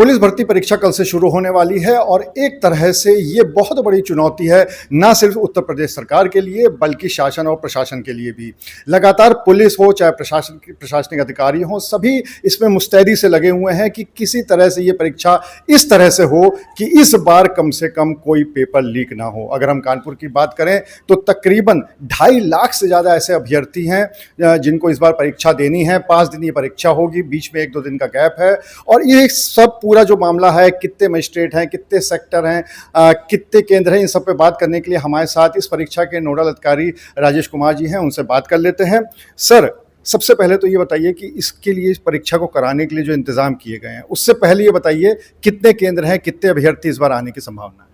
Police भर्ती परीक्षा कल से शुरू होने वाली है और एक तरह से ये बहुत बड़ी चुनौती है, ना सिर्फ उत्तर प्रदेश सरकार के लिए बल्कि शासन और प्रशासन के लिए भी। लगातार पुलिस हो चाहे प्रशासनिक अधिकारी हो, सभी इसमें मुस्तैदी से लगे हुए हैं कि किसी तरह से ये परीक्षा इस तरह से हो कि इस बार कम से कम कोई पेपर लीक ना हो। अगर हम कानपुर की बात करें तो तकरीबन 2.5 लाख से ज़्यादा ऐसे अभ्यर्थी हैं जिनको इस बार परीक्षा देनी है। 5 दिन ये परीक्षा होगी, बीच में 1-2 दिन का गैप है और ये सब पूरा जो मामला है, कितने मजिस्ट्रेट हैं, कितने सेक्टर हैं, कितने केंद्र हैं, इन सब पे बात करने के लिए हमारे साथ इस परीक्षा के नोडल अधिकारी राजेश कुमार जी हैं। उनसे बात कर लेते हैं। सर, सबसे पहले तो ये बताइए कि इसके लिए, इस परीक्षा को कराने के लिए जो इंतजाम किए गए हैं, उससे पहले ये बताइए कितने केंद्र हैं, कितने अभ्यर्थी इस बार आने की संभावना है?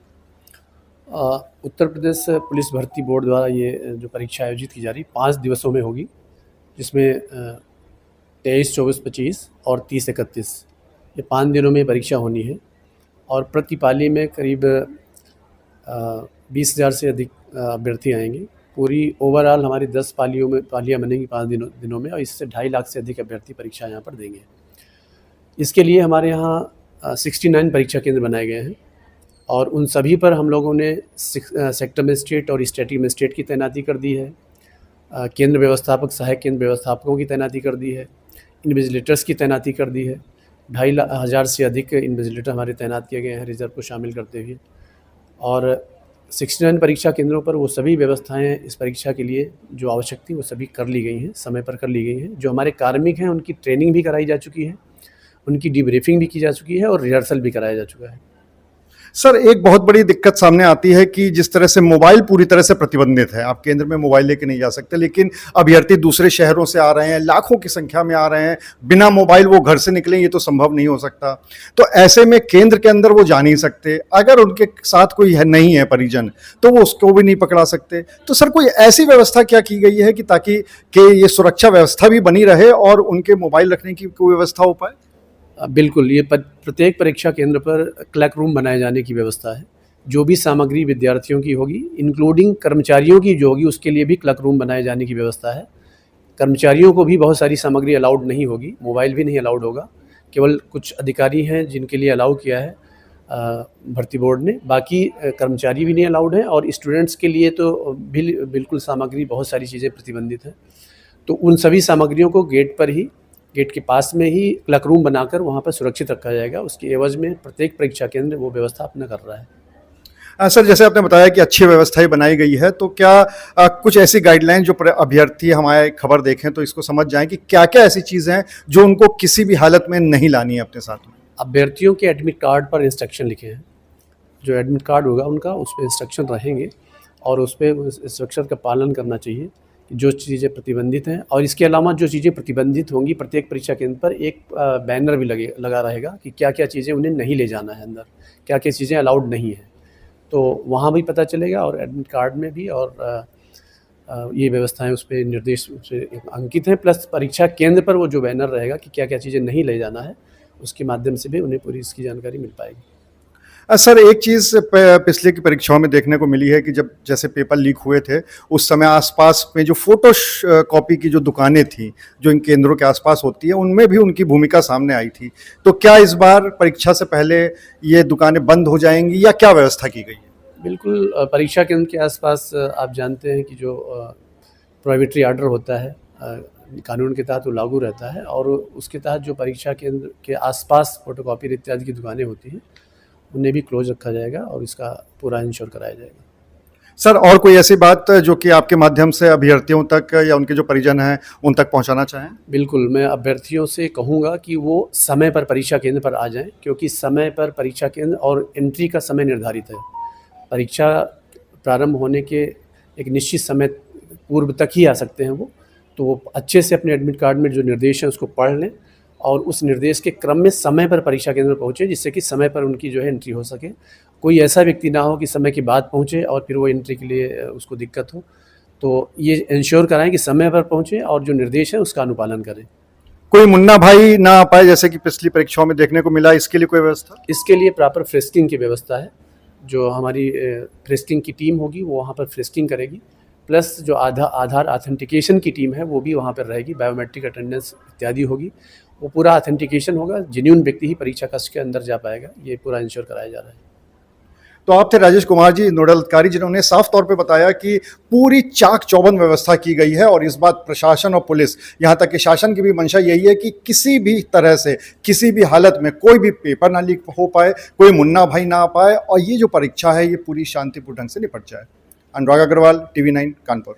उत्तर प्रदेश पुलिस भर्ती बोर्ड द्वारा ये जो परीक्षा आयोजित की जा रही 5 दिवसों में होगी, जिसमें 23, 24, 25 और 30, 31 ये 5 दिनों में परीक्षा होनी है। और प्रति पाली में करीब 20,000 से अधिक अभ्यर्थी आएंगे। पूरी ओवरऑल हमारी 10 पालियाँ बनेंगी 5 दिनों में, और इससे 2.5 लाख से अधिक अभ्यर्थी परीक्षा यहाँ पर देंगे। इसके लिए हमारे यहाँ 69 परीक्षा केंद्र बनाए गए हैं और उन सभी पर हम लोगों ने सेक्टर मजिस्ट्रेट और स्टैटिक मजिस्ट्रेट की तैनाती कर दी है। केंद्र व्यवस्थापक, सहायक केंद्र व्यवस्थापकों की तैनाती कर दी है। इन्विजिलेटर्स की तैनाती कर दी है। 2,500 से अधिक इन्विजिलेटर हमारे तैनात किए गए हैं, रिजर्व को शामिल करते हुए। और 69 परीक्षा केंद्रों पर वो सभी व्यवस्थाएं इस परीक्षा के लिए जो आवश्यक थी वो सभी कर ली गई हैं, समय पर कर ली गई हैं। जो हमारे कार्मिक हैं उनकी ट्रेनिंग भी कराई जा चुकी है, उनकी डिब्रीफिंग भी की जा चुकी है और रिहर्सल भी कराया जा चुका है। सर, एक बहुत बड़ी दिक्कत सामने आती है कि जिस तरह से मोबाइल पूरी तरह से प्रतिबंधित है, आप केंद्र में मोबाइल लेके नहीं जा सकते, लेकिन अभ्यर्थी दूसरे शहरों से आ रहे हैं, लाखों की संख्या में आ रहे हैं, बिना मोबाइल वो घर से निकलें ये तो संभव नहीं हो सकता। तो ऐसे में केंद्र के अंदर वो जा नहीं सकते। अगर उनके साथ कोई नहीं है परिजन तो वो उसको भी नहीं पकड़ा सकते। तो सर, कोई ऐसी व्यवस्था क्या की गई है कि ताकि ये सुरक्षा व्यवस्था भी बनी रहे और उनके मोबाइल रखने की कोई व्यवस्था हो पाए? बिल्कुल, ये प्रत्येक परीक्षा केंद्र पर क्लर्क रूम बनाए जाने की व्यवस्था है। जो भी सामग्री विद्यार्थियों की होगी, इंक्लूडिंग कर्मचारियों की जो होगी, उसके लिए भी क्लर्क रूम बनाए जाने की व्यवस्था है। कर्मचारियों को भी बहुत सारी सामग्री अलाउड नहीं होगी, मोबाइल भी नहीं अलाउड होगा। केवल कुछ अधिकारी हैं जिनके लिए अलाउ किया है भर्ती बोर्ड ने, बाकी कर्मचारी भी नहीं अलाउड हैं। और स्टूडेंट्स के लिए तो बिल्कुल सामग्री, बहुत सारी चीज़ें प्रतिबंधित हैं। तो उन सभी सामग्रियों को गेट के पास में ही क्लर्क रूम बनाकर वहाँ पर सुरक्षित रखा जाएगा। उसके एवज में प्रत्येक परीक्षा केंद्र वो व्यवस्था अपना कर रहा है। सर, जैसे आपने बताया कि अच्छी व्यवस्थाएं बनाई गई है, तो क्या कुछ ऐसी गाइडलाइन जो अभ्यर्थी हमारे खबर देखें तो इसको समझ जाएं कि क्या क्या ऐसी चीज़ें हैं जो उनको किसी भी हालत में नहीं लानी है अपने साथ में? अभ्यर्थियों के एडमिट कार्ड पर इंस्ट्रक्शन लिखे हैं। जो एडमिट कार्ड होगा उनका, उस पर इंस्ट्रक्शन रहेंगे और उस पर इंस्ट्रक्शन का पालन करना चाहिए जो चीज़ें प्रतिबंधित हैं। और इसके अलावा जो चीज़ें प्रतिबंधित होंगी, प्रत्येक परीक्षा केंद्र पर एक बैनर भी लगा रहेगा कि क्या क्या चीज़ें उन्हें नहीं ले जाना है अंदर, क्या क्या चीज़ें अलाउड नहीं है। तो वहाँ भी पता चलेगा और एडमिट कार्ड में भी, और ये व्यवस्थाएं उस पर निर्देश से अंकित हैं। प्लस परीक्षा केंद्र पर वो जो बैनर रहेगा कि क्या क्या चीज़ें नहीं ले जाना है, उसके माध्यम से भी उन्हें पूरी इसकी जानकारी मिल पाएगी। सर, एक चीज़ पिछले की परीक्षाओं में देखने को मिली है कि जब जैसे पेपर लीक हुए थे, उस समय आसपास में जो फोटो कॉपी की जो दुकानें थी, जो इन केंद्रों के आसपास होती है, उनमें भी उनकी भूमिका सामने आई थी। तो क्या इस बार परीक्षा से पहले ये दुकानें बंद हो जाएंगी या क्या व्यवस्था की गई है? बिल्कुल, परीक्षा केंद्र के आसपास आप जानते हैं कि जो प्रोहिबिटरी आर्डर होता है कानून के तहत वो लागू रहता है, और उसके तहत जो परीक्षा केंद्र के आसपास फोटोकॉपी इत्यादि की दुकानें होती हैं उन्हें भी क्लोज रखा जाएगा और इसका पूरा इंश्योर कराया जाएगा। सर, और कोई ऐसी बात जो कि आपके माध्यम से अभ्यर्थियों तक या उनके जो परिजन हैं उन तक पहुंचाना चाहें? बिल्कुल, मैं अभ्यर्थियों से कहूँगा कि वो समय पर परीक्षा केंद्र पर आ जाएं, क्योंकि समय पर परीक्षा केंद्र और एंट्री का समय निर्धारित है। परीक्षा प्रारंभ होने के एक निश्चित समय पूर्व तक ही आ सकते हैं वो। तो वो अच्छे से अपने एडमिट कार्ड में जो निर्देश हैं उसको पढ़ लें और उस निर्देश के क्रम में समय पर परीक्षा केंद्र पर पहुँचे, जिससे कि समय पर उनकी जो है एंट्री हो सके। कोई ऐसा व्यक्ति ना हो कि समय के बाद पहुँचे और फिर वो एंट्री के लिए उसको दिक्कत हो। तो ये इंश्योर कराएं कि समय पर पहुँचे और जो निर्देश है उसका अनुपालन करें। कोई मुन्ना भाई ना आ पाए जैसे कि पिछली परीक्षाओं में देखने को मिला, इसके लिए कोई व्यवस्था? इसके लिए प्रॉपर फ्रिस्किंग की व्यवस्था है। जो हमारी फ्रिस्किंग की टीम होगी वो वहाँ पर फ्रिस्किंग करेगी। प्लस जो आधार ऑथेंटिकेशन की टीम है वो भी वहाँ पर रहेगी, बायोमेट्रिक अटेंडेंस इत्यादि होगी। वो पूरा ऑथेंटिकेशन होगा, जेन्युइन व्यक्ति ही परीक्षा कक्ष के अंदर जा पाएगा, ये पूरा इंश्योर कराया जा रहा है। तो आप थे राजेश कुमार जी, नोडल अधिकारी, जिन्होंने साफ तौर पे बताया कि पूरी चाक चौबंद व्यवस्था की गई है और इस बात प्रशासन और पुलिस, यहाँ तक कि शासन की भी मंशा यही है कि किसी भी तरह से किसी भी हालत में कोई भी पेपर ना लीक हो पाए, कोई मुन्ना भाई ना आ पाए और ये जो परीक्षा है ये पूरी शांतिपूर्ण ढंग से निपट जाए। अनुराग अग्रवाल, TV9 कानपुर।